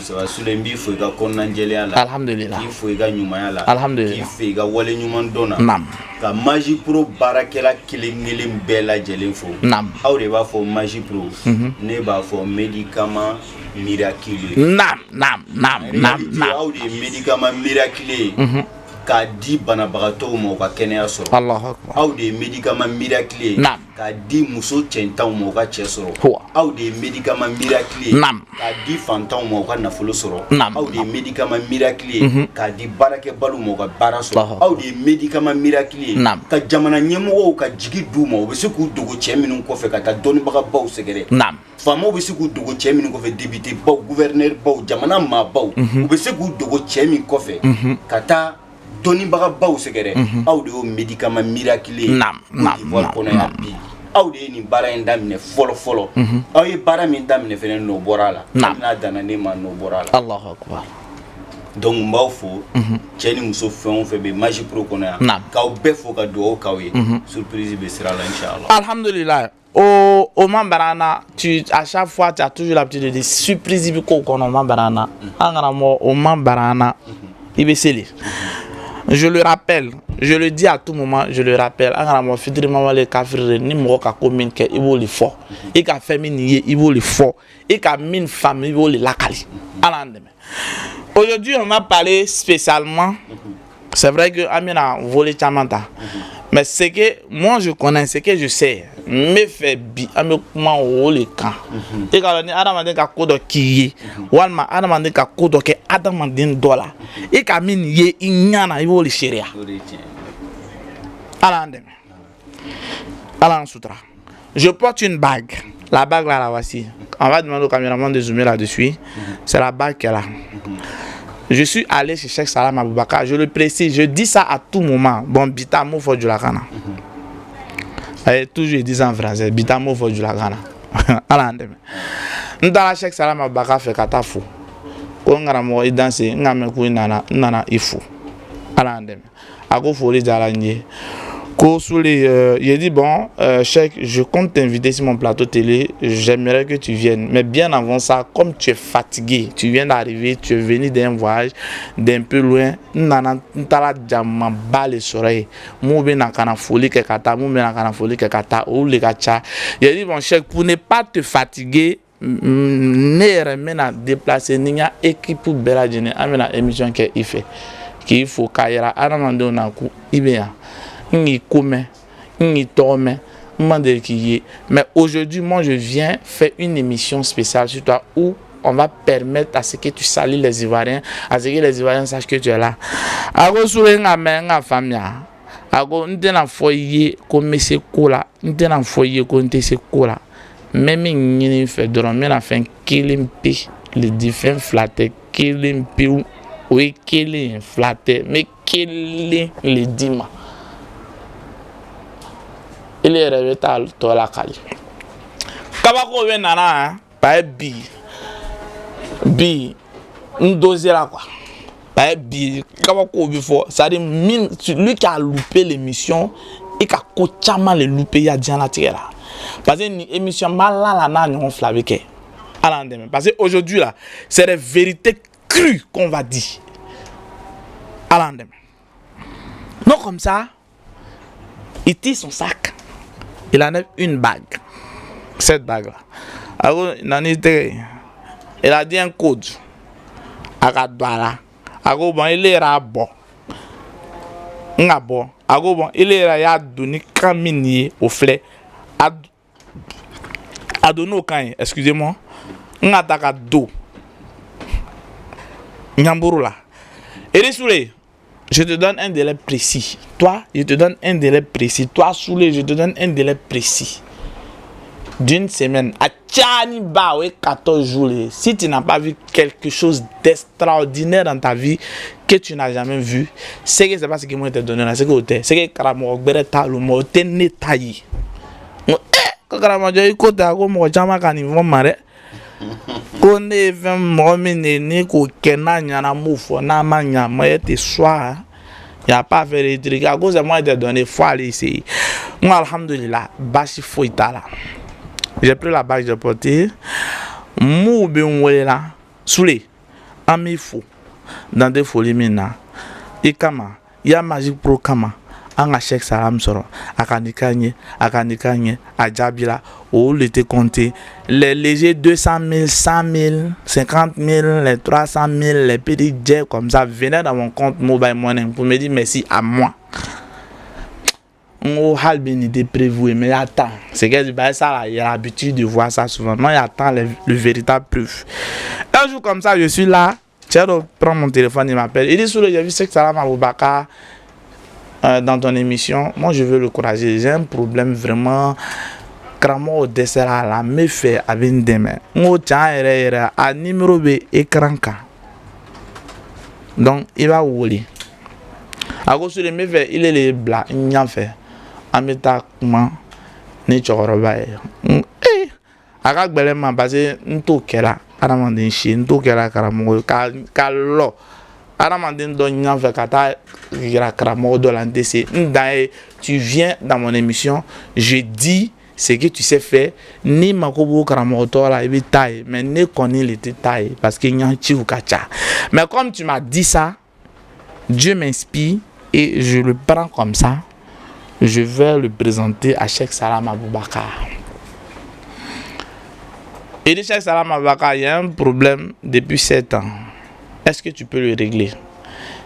ça sule mbi fo ga konnanjele ala alhamdulillah ki fo ga nyuma ala alhamdulillah ki fo ga wale nyuma dona nam ka Magie Pro barakela kilingilin bela jelen fo nam awre ba fo Magie Pro ne ba fo médicament miraculeux nam awre médicament miraculeux ka di banabagato mo ka kenya soro Allahu akbar awre médicament miraculeux nam ka di muso centaw mo ka che soro Huwa. awre médicament miraculeux nam ka di fantaw mo ka nafolo soro Nam. awre médicament miraculeux ka di barake balu mo ka bara soro Allahu. awre médicament miraculeux Nam. ka jamana nyemo ka jigi du mo be se ku dogo che minu ko fe ka ta doni baga baw segere nam famo be se ku dogo che minu ko fe député baw gouverneur baw jamana ma baw be se ku dogo che min ko fe ka ta doni baga baw segere awre o médicament miraculeux Nam. kono ya bi awde ni bara ndamine folo aw bara min damine fene no borala Nam. na dana ne ma no borala Allahu akbar donc mbaw fo cheni muso fon fe be Magie Pro kono ya Nam. ka be fo ka do kawe surprise be sera la inchallah alhamdulillah au Mambarana, à chaque fois tu as toujours l'habitude de dire surprise qu'on au Mambarana au Mambarana il va sceller. Je le rappelle, je le dis à tout moment, je le rappelle. Angara fidri mama le kafir ni mo ka commune ke ibo le fort. Et ka féminin ibo le fort. Et ka mine femme ibo le lakali. Aujourd'hui, on va parler spécialement. C'est vrai que Amina volé chamanta. Mais c'est que moi je connais, c'est que je sais. Me fait bi, ame kuma o le kan. Et quand on dit Adamandin ka kodo kiye, walma Adamandin ka kodo ke Adamandin dola. Et ka min ye inyana ibo le sheria. Alandem. Alan Sutra. Je porte une bague. La bague là, la voici. On va demander au caméraman de zoomer là-dessus. C'est la bague qu'elle a. Je suis allé chez Cheikh Salam Aboubakar. Je le précise, je dis ça à tout moment. Bon, bitamo faut du lagana. Toujours dit ça en français. Bitamo faut du lagana. Alandem. Nous dans la Cheikh Salam Aboubakar fait katafou. Quand on a moi danser, on a me coué nana ifou. Alandem. Ako foli jalanye. Il dit bon, Cheikh, je compte t'inviter sur mon plateau télé, j'aimerais que tu viennes. Mais bien avant ça, comme tu es fatigué, tu viens d'arriver, tu es venu d'un voyage d'un peu loin, n'tala jamma bale soreille. Moube na kana folie ke kata, moube na kana folie ke kata, ou le kacha. Il dit bon, Cheikh, pour ne pas te fatiguer, ne remena déplacer niya équipe pour beladine, amena émission que il fait. Qu'il faut kaira anamande onaku ibea. Mais aujourd'hui, moi, je viens faire une émission spéciale sur toi où on va permettre à ce que tu salues les Ivoiriens, à ce que les Ivoiriens sachent que tu es là. Ago soulenga menga famia. Ago n'tena foyer comme c'est cola, n'tena foyer comme c'est cola. Même ni fait dormir la fin kilimpi, les différents flattés kilimpi oui kilim flatté, mais kilim les dima. Il est rêvé à la Kali. Kabako venana, pas bi. N'dosé là quoi. Pas bi. Kabako before. Ça dit, lui qui a loupé l'émission, et qui a coachama le loupé, il y a déjà la tierra. Parce que l'émission malala n'a rien flavé. Parce que aujourd'hui là, c'est les vérités crues qu'on va dire. Non comme ça, il tire son sac. Il en a une bague. Cette bague-là. Alors, il a dit un code. Alors, bon, il est là, bon. Alors, bon, il est là, il a donné caminier au flé. A donné au camp, excusez-moi. On a d'ailleurs d'eau. Nyamburu là. Et les soulés. Je te donne un délai précis. Toi, je te donne un délai précis. Toi, Soulé, je te donne un délai précis. D'une semaine. À Tchani Bawe, 14 jours. Si tu n'as pas vu quelque chose d'extraordinaire dans ta vie que tu n'as jamais vu, c'est que c'est pas ce que moi te donné là. C'est que Karamo Beretta, le mot te netaillé. Karamo Joy Kota, comme Jama Kanivon Mare. Qu'on est vraiment mené qu'au Kenya n'a moufo n'a mania moi te soir y a pas fait les trucs à cause de moi de donner foi ici moi alhamdulillah bashi foita là j'ai pris la bague de porter mou ben là soulé ami fou dans des folies mina et kama ya Magic Pro kama anga Cheikh Salam soro akanikanye a Djabila où il était compté les légers 200 000 100 000 50 000 les 300 000 les petits jets comme ça venaient dans mon compte mobile money pour me dire merci à moi. On a bien idée prévue, mais attends, c'est que ça, il y a l'habitude de voir ça souvent. Non, il attend le véritable preuve. Un jour comme ça, je suis là, Tchèdo prend mon téléphone, il m'appelle. Il dit Soulé, j'ai vu Cheikh Salam Aboubakar dans ton émission. Moi, je veux le courager. J'ai un problème vraiment. Cramo au dessert à la me fait avec une demain. Moi, tiens, à numéro B, écran K. Donc, il va oublier. À cause de me fait, il est les blancs, il n'y a fait. Ameta comment ni chokoroba akak belema parce nto kera aramandin chi nto kera karamo ka lo aramandin do nyanfe kata gira karamo do landese ndae tu viens dans mon émission je dis ce que tu sais faire ni makobo karamo to la ibi taille mais ne connais les détails parce que nyanchi ou kacha mais comme tu m'as dit ça Dieu m'inspire et je le prends comme ça. Je vais le présenter à Cheikh Salam Aboubakar. Il dit Cheikh Salam Aboubakar, il y a un problème depuis 7 ans. Est-ce que tu peux le régler?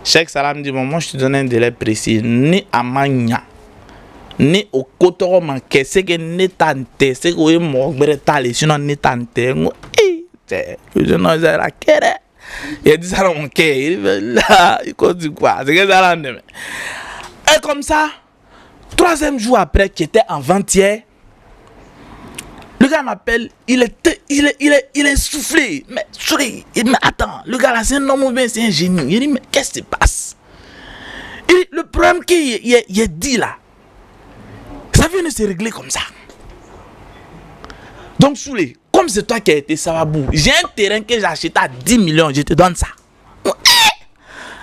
Cheikh Salam dit, bon, moi je te donne un délai précis. Ni à Magna, ni au Kotoro manqué, c'est que ni tante, c'est que vous m'avez sinon ni tante. Je n'en sais pas. Il a dit ça dans mon cœur. Il dit là, il continue quoi? C'est que ça l'a. Et comme ça, 3e jour après, qui était avant-hier, le gars m'appelle, il est soufflé. Mais souris, il me attend. Le gars là, c'est un homme ou bien c'est un génie. Il dit, mais qu'est-ce qui se passe? Il dit, le problème qu'il a dit là, ça vient de se régler comme ça. Donc, Soulé, comme c'est toi qui as été Savabou, j'ai un terrain que j'ai acheté à 10 millions, je te donne ça.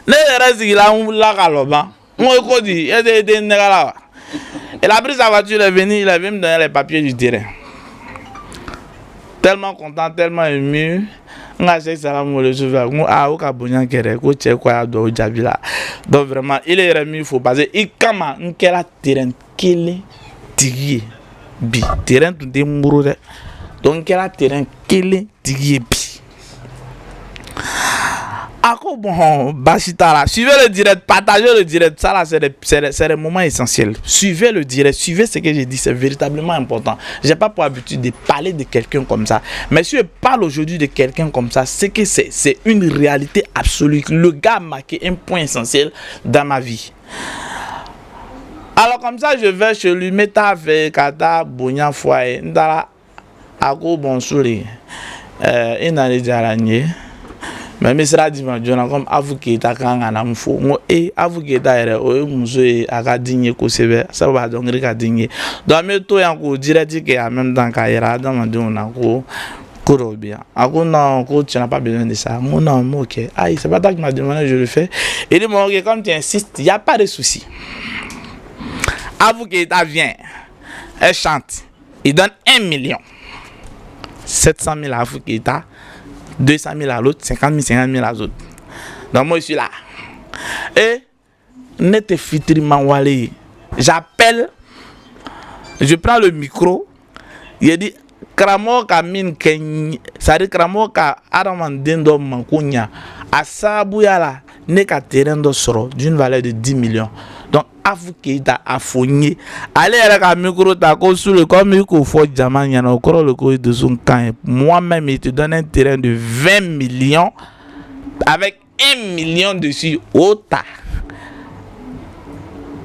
Le reste, il a un lagaloba. Moi, je dis, il était là. Il a pris sa voiture, il est venu, il avait me donner les papiers du terrain. Tellement content, tellement ému. Donc vraiment, il est remis, il faut passer. Il comment quel terrain qu'il est tiré. Bi terrain tout démouré. Donc quel terrain qu'il est tiré. Bon, Bachita là, suivez le direct, partagez le direct, ça là c'est le moment essentiel. Suivez le direct, suivez ce que j'ai dit, c'est véritablement important. J'ai pas pour habitude de parler de quelqu'un comme ça, mais si je parle aujourd'hui de quelqu'un comme ça, c'est que c'est une réalité absolue. Le gars a marqué un point essentiel dans ma vie. Alors comme ça, je vais chez lui, meta fait kata bonya foye, ndala ako bon souri, inale jaranye. Mais Mr. Dimanjona comme avuketa kanga na mfo ngo avuketa ere o muso akadinye ko sebe ça va donc rekadinye donc me to yanko direct que en même temps ka ira dans mandona ko korobia ako non ko tu n'as pas besoin de ça non OK ah c'est pas toi qui m'a demandé je le fais et dit mon OK comme tu insistes il y a pas de souci avuketa vient elle chante il donne 1 million 700 000 à avuketa 200 000 à l'autre, 50 000 à l'autre. Donc moi je suis là. Et net fitri manwale. J'appelle, je prends le micro. Il dit Kramo ka min ken, ça dit Kramo ka aramandendo mankunya. Asabu yala ne ka terrain do soro d'une valeur de 10 millions. Donc Afuketa a fogné. Allez avec un micro taco sous le comme il faut diamant y en a encore le coup de son camp. Moi-même il te donne un terrain de 20 millions avec 1 million dessus. Ota.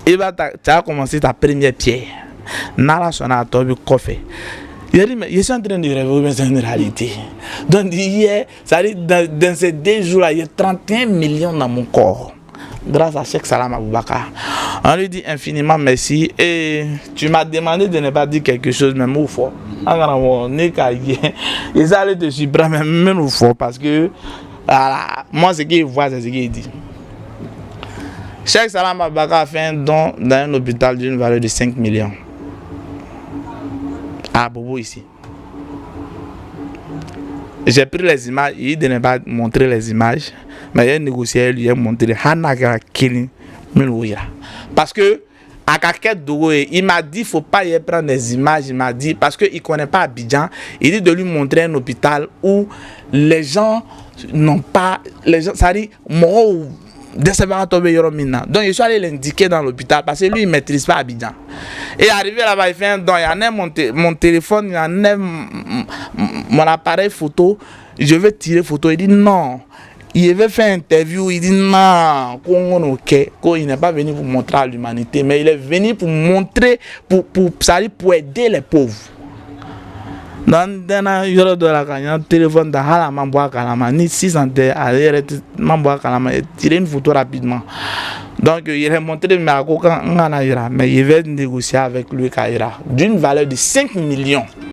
Et bah tu as commencé ta première pierre. Nala sona tobi coffee. Il dit mais je suis en train de rêver mais c'est une réalité. Donc hier, ça dit dans ces 2 jours là, il y a 31 millions dans mon corps. Grâce à Cheikh Salam Aboubakar. On lui dit infiniment merci. Et tu m'as demandé de ne pas dire quelque chose, même au fort. Ils allaient te surprendre, même au fort, parce que voilà, moi, ce qu'il voit, c'est ce qu'il dit. Cheikh Salam Aboubakar a fait un don dans un hôpital d'une valeur de 5 millions. À Bobo ici. J'ai pris les images, il de ne pas montrer les images, mais j'ai négocié, lui a montré parce que à Kaket Doué, il m'a dit faut pas y prendre des images, il m'a dit parce que il connaît pas Abidjan, il dit de lui montrer un hôpital où les gens n'ont pas les gens, ça dit moi donc je suis allé l'indiquer dans l'hôpital parce que lui il maîtrise pas Abidjan. Et arrivé là-bas, il fait un don, il y en a mon téléphone, il y en a mon appareil photo, je vais tirer photo. Il dit non. Il veut faire une interview, il dit non, il n'est pas venu pour montrer à l'humanité, mais il est venu pour montrer, pour aider les pauvres. Dans la téléphone de Hala Mamboa Kalama, ni 600 Mamboa Kalama, tirer une photo rapidement. Donc il a montré mais il va négocier avec lui d'une valeur de 5 millions.